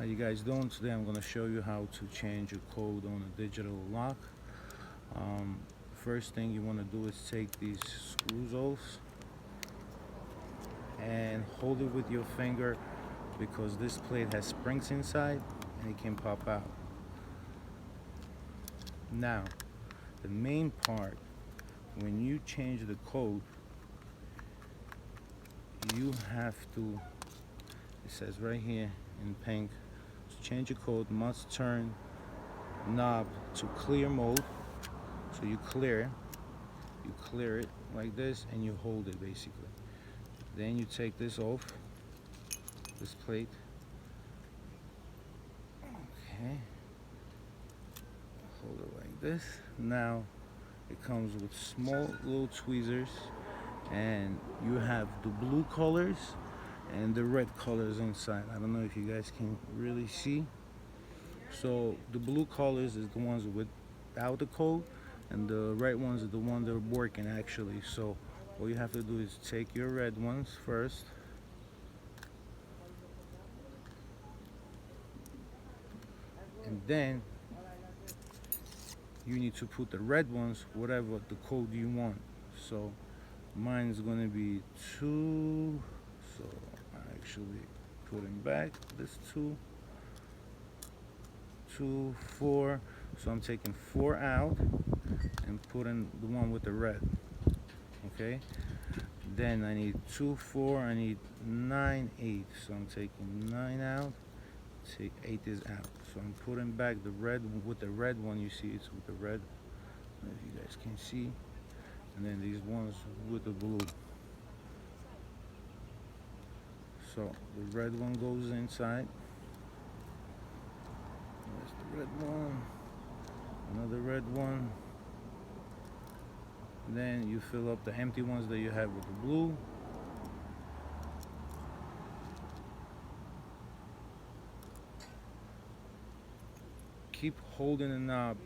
How you guys doing? Today I'm going to show you how to change a code on a digital lock. First thing you want to do is take these screws off and hold it with your finger because this plate has springs inside and it can pop out. Now, the main part, when you change the code, you have to, it says right here in pink, to change your code must turn knob to clear mode. So you clear it like this and you hold it basically. Then you take this off, this plate. Okay, hold it like this. Now it comes with small little tweezers, and you have the blue colors and the red colors inside. I don't know if you guys can really see. So the blue colors is the ones without the code, and the red ones are the ones that are working actually. So all you have to do is take your red ones first, and then you need to put the red ones whatever the code you want. So mine is going to be 2, so I actually put them back. This 2, 2, 4. So I'm taking 4 out and putting the one with the red. Okay, then I need 2, 4, I need 9, 8. So I'm taking 9 out, take 8 is out. So I'm putting back the red with the red one. You see it's with the red, if you guys can see, and then these ones with the blue. So the red one goes inside. There's the red one, another red one. Then you fill up the empty ones that you have with the blue. Keep holding the knob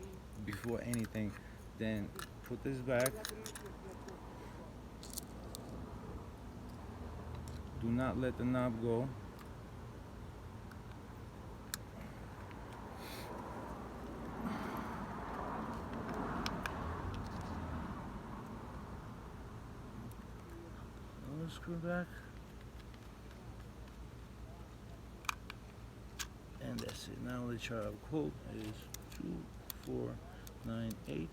before anything. Then put this back. Do not let the knob go. Another screw back. And that's it. Now the child code is 2, 4, 9, 8, and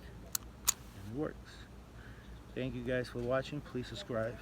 it works. Thank you guys for watching. Please subscribe.